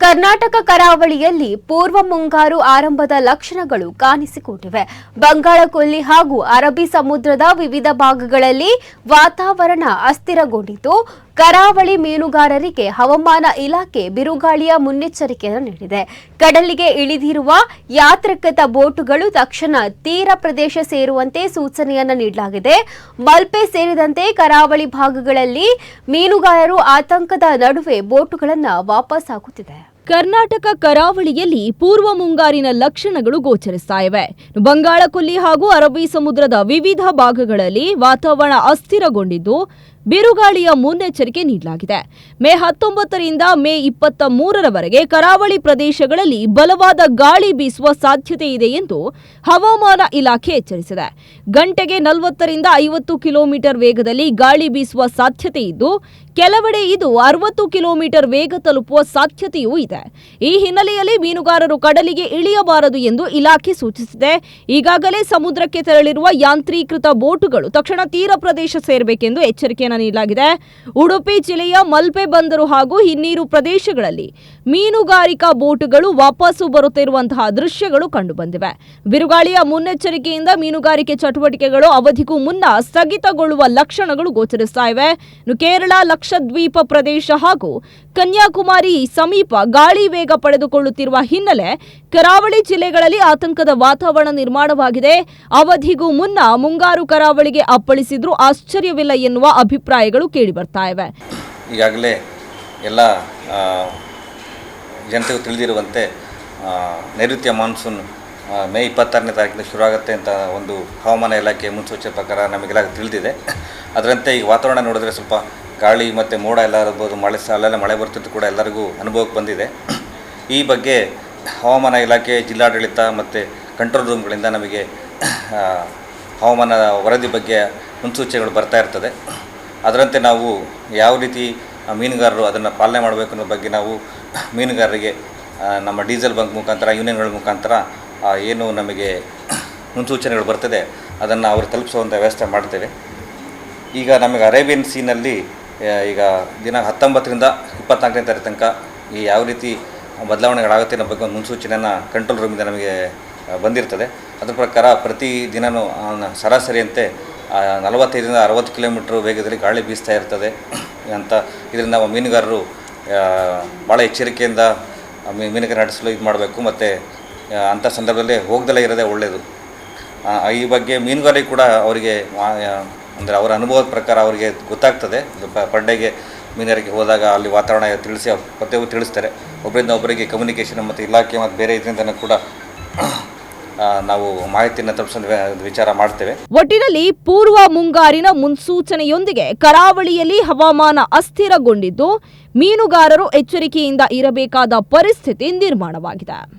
ಕರ್ನಾಟಕ ಕರಾವಳಿಯಲ್ಲಿ ಪೂರ್ವ ಮುಂಗಾರು ಆರಂಭದ ಲಕ್ಷಣಗಳು ಕಾಣಿಸಿಕೊಂಡಿವೆ. ಬಂಗಾಳಕೊಲ್ಲಿ ಹಾಗೂ ಅರಬ್ಬಿ ಸಮುದ್ರದ ವಿವಿಧ ಭಾಗಗಳಲ್ಲಿ ವಾತಾವರಣ ಅಸ್ಥಿರಗೊಂಡಿದ್ದು, ಕರಾವಳಿ ಮೀನುಗಾರರಿಗೆ ಹವಾಮಾನ ಇಲಾಖೆ ಬಿರುಗಾಳಿಯ ಮುನ್ನೆಚ್ಚರಿಕೆಯನ್ನು ನೀಡಿದೆ. ಕಡಲಿಗೆ ಇಳಿದಿರುವ ಯಾತ್ರಿಕತ ಬೋಟುಗಳು ತಕ್ಷಣ ತೀರ ಪ್ರದೇಶ ಸೇರುವಂತೆ ಸೂಚನೆಯನ್ನು ನೀಡಲಾಗಿದೆ. ಮಲ್ಪೆ ಸೇರಿದಂತೆ ಕರಾವಳಿ ಭಾಗಗಳಲ್ಲಿ ಮೀನುಗಾರರು ಆತಂಕದ ನಡುವೆ ಬೋಟುಗಳನ್ನು ವಾಪಸ್ ಹಾಕುತ್ತಿದೆ. ಕರ್ನಾಟಕ ಕರಾವಳಿಯಲ್ಲಿ ಪೂರ್ವ ಮುಂಗಾರಿನ ಲಕ್ಷಣಗಳು ಗೋಚರಿಸ್ತಾ ಇವೆ. ಬಂಗಾಳಕೊಲ್ಲಿ ಹಾಗೂ ಅರಬ್ಬಿ ಸಮುದ್ರದ ವಿವಿಧ ಭಾಗಗಳಲ್ಲಿ ವಾತಾವರಣ ಅಸ್ಥಿರಗೊಂಡಿದ್ದು, ಬಿರುಗಾಳಿಯ ಮುನ್ನೆಚ್ಚರಿಕೆ ನೀಡಲಾಗಿದೆ. ಮೇ 19ರಿಂದ ಮೇ 23ರವರೆಗೆ ಕರಾವಳಿ ಪ್ರದೇಶಗಳಲ್ಲಿ ಬಲವಾದ ಗಾಳಿ ಬೀಸುವ ಸಾಧ್ಯತೆ ಇದೆ ಎಂದು ಹವಾಮಾನ ಇಲಾಖೆ ಎಚ್ಚರಿಸಿದೆ. ಗಂಟೆಗೆ 40ರಿಂದ 50 ಕಿಲೋಮೀಟರ್ ವೇಗದಲ್ಲಿ ಗಾಳಿ ಬೀಸುವ ಸಾಧ್ಯತೆ ಇದ್ದು, ಕೆಲವೆಡೆ ಇದು 60 ಕಿಲೋಮೀಟರ್ ವೇಗ ತಲುಪುವ ಸಾಧ್ಯತೆಯೂ ಇದೆ. ಈ ಹಿನ್ನೆಲೆಯಲ್ಲಿ ಮೀನುಗಾರರು ಕಡಲಿಗೆ ಇಳಿಯಬಾರದು ಎಂದು ಇಲಾಖೆ ಸೂಚಿಸಿದೆ. ಈಗಾಗಲೇ ಸಮುದ್ರಕ್ಕೆ ತೆರಳಿರುವ ಯಾಂತ್ರೀಕೃತ ಬೋಟುಗಳು ತಕ್ಷಣ ತೀರ ಪ್ರದೇಶ ಸೇರಬೇಕೆಂದು ಎಚ್ಚರಿಕೆಯನ್ನು ನೀಡಲಾಗಿದೆ. ಉಡುಪಿ ಜಿಲ್ಲೆಯ ಮಲ್ಪೆ ಬಂದರು ಹಾಗೂ ಹಿನ್ನೀರು ಪ್ರದೇಶಗಳಲ್ಲಿ ಮೀನುಗಾರಿಕಾ ಬೋಟುಗಳು ವಾಪಸ್ಸು ಬರುತ್ತಿರುವಂತಹ ದೃಶ್ಯಗಳು ಕಂಡುಬಂದಿವೆ. ಬಿರುಗಾಳಿಯ ಮುನ್ನೆಚ್ಚರಿಕೆಯಿಂದ ಮೀನುಗಾರಿಕೆ ಚಟುವಟಿಕೆಗಳು ಅವಧಿಗೂ ಮುನ್ನ ಸ್ಥಗಿತಗೊಳ್ಳುವ ಲಕ್ಷಣಗಳು ಗೋಚರಿಸ್ತಾ ಇವೆ. ಕೇರಳ, ಲಕ್ಷದ್ವೀಪ ಪ್ರದೇಶ ಹಾಗೂ ಕನ್ಯಾಕುಮಾರಿ ಸಮೀಪ ಗಾಳಿ ವೇಗ ಪಡೆದುಕೊಳ್ಳುತ್ತಿರುವ ಹಿನ್ನೆಲೆ ಕರಾವಳಿ ಜಿಲ್ಲೆಗಳಲ್ಲಿ ಆತಂಕದ ವಾತಾವರಣ ನಿರ್ಮಾಣವಾಗಿದೆ. ಅವಧಿಗೂ ಮುನ್ನ ಮುಂಗಾರು ಕರಾವಳಿಗೆ ಅಪ್ಪಳಿಸಿದ್ರೂ ಆಶ್ಚರ್ಯವಿಲ್ಲ ಎನ್ನುವ ಅಭಿಪ್ರಾಯಗಳು ಕೇಳಿಬರ್ತಾ ಇವೆ. ಈಗಾಗಲೇ ಎಲ್ಲ ಜನತೆಗೂ ತಿಳಿದಿರುವಂತೆ ನೈಋತ್ಯ ಮಾನ್ಸೂನ್ ಮೇ 26ನೇ ತಾರೀಕಿನ ಶುರುವಾಗುತ್ತೆ ಅಂತ ಒಂದು ಹವಾಮಾನ ಇಲಾಖೆ ಮುನ್ಸೂಚನೆ ಪ್ರಕಾರ ನಮಗೆಲ್ಲ ತಿಳಿದಿದೆ. ಅದರಂತೆ ಈಗ ವಾತಾವರಣ ನೋಡಿದ್ರೆ ಸ್ವಲ್ಪ ಗಾಳಿ ಮತ್ತು ಮೋಡ ಎಲ್ಲ ಇರ್ಬೋದು, ಅಲ್ಲೆಲ್ಲ ಮಳೆ ಬರ್ತಿದ್ದು ಕೂಡ ಎಲ್ಲರಿಗೂ ಅನುಭವಕ್ಕೆ ಬಂದಿದೆ. ಈ ಬಗ್ಗೆ ಹವಾಮಾನ ಇಲಾಖೆ, ಜಿಲ್ಲಾಡಳಿತ ಮತ್ತು ಕಂಟ್ರೋಲ್ ರೂಮ್ಗಳಿಂದ ನಮಗೆ ಹವಾಮಾನ ವರದಿ ಬಗ್ಗೆ ಮುನ್ಸೂಚನೆಗಳು ಬರ್ತಾ ಇರ್ತದೆ. ಅದರಂತೆ ನಾವು ಯಾವ ರೀತಿ ಮೀನುಗಾರರು ಅದನ್ನು ಪಾಲನೆ ಮಾಡಬೇಕು ಅನ್ನೋ ಬಗ್ಗೆ ನಾವು ಮೀನುಗಾರರಿಗೆ ನಮ್ಮ ಡೀಸೆಲ್ ಬಂಕ್ ಮುಖಾಂತರ, ಯೂನಿಯನ್ಗಳ ಮುಖಾಂತರ ಏನು ನಮಗೆ ಮುನ್ಸೂಚನೆಗಳು ಬರ್ತದೆ ಅದನ್ನು ಅವರು ತಲುಪಿಸುವಂಥ ವ್ಯವಸ್ಥೆ ಮಾಡ್ತೇವೆ. ಈಗ ನಮಗೆ ಅರೇಬಿಯನ್ ಸೀನಲ್ಲಿ ಈಗ ದಿನ 19ರಿಂದ 24ನೇ ತಾರೀಕು ತನಕ ಈ ಯಾವ ರೀತಿ ಬದಲಾವಣೆಗಳಾಗುತ್ತೆ ಅನ್ನೋ ಬಗ್ಗೆ ಒಂದು ಮುನ್ಸೂಚನೆಯನ್ನು ಕಂಟ್ರೋಲ್ ರೂಮಿಂದ ನಮಗೆ ಬಂದಿರ್ತದೆ. ಅದರ ಪ್ರಕಾರ ಪ್ರತಿ ದಿನವೂ ಸರಾಸರಿಯಂತೆ 45ರಿಂದ 60 ಕಿಲೋಮೀಟ್ರ್ ವೇಗದಲ್ಲಿ ಗಾಳಿ ಬೀಸ್ತಾ ಇರ್ತದೆ ಅಂತ. ಇದರಿಂದ ಮೀನುಗಾರರು ಭಾಳ ಎಚ್ಚರಿಕೆಯಿಂದ ಮೀನುಗಾರಿಕೆ ನಡೆಸಲು ಇದು ಮಾಡಬೇಕು. ಮತ್ತು ಅಂಥ ಸಂದರ್ಭದಲ್ಲಿ ಹೋಗ್ದಲೇ ಇರೋದೇ ಒಳ್ಳೆಯದು. ಈ ಬಗ್ಗೆ ಮೀನುಗಾರಿಕೆ ಕೂಡ ಅವರಿಗೆ ಅಂದರೆ ಅವರ ಅನುಭವದ ಪ್ರಕಾರ ಅವರಿಗೆ ಗೊತ್ತಾಗ್ತದೆ. ಪರ್ ಡೇಗೆ ಮೀನುಗಾರಿಕೆ ಹೋದಾಗ ಅಲ್ಲಿ ವಾತಾವರಣ ತಿಳಿಸಿ ಪ್ರತಿಯೊಬ್ಬರು ತಿಳಿಸ್ತಾರೆ. ಒಬ್ಬರಿಂದ ಒಬ್ಬರಿಗೆ ಕಮ್ಯುನಿಕೇಷನ್ ಮತ್ತು ಇಲಾಖೆ ಮತ್ತು ಬೇರೆ ಇದರಿಂದ ಕೂಡ ನಾವು ಮಾಹಿತಿಯನ್ನು ತಲುಪಿಸೋ ವಿಚಾರ ಮಾಡ್ತೇವೆ. ಒಟ್ಟಿನಲ್ಲಿ ಪೂರ್ವ ಮುಂಗಾರಿನ ಮುನ್ಸೂಚನೆಯೊಂದಿಗೆ ಕರಾವಳಿಯಲ್ಲಿ ಹವಾಮಾನ ಅಸ್ಥಿರಗೊಂಡಿದ್ದು, ಮೀನುಗಾರರು ಎಚ್ಚರಿಕೆಯಿಂದ ಇರಬೇಕಾದ ಪರಿಸ್ಥಿತಿ ನಿರ್ಮಾಣವಾಗಿದೆ.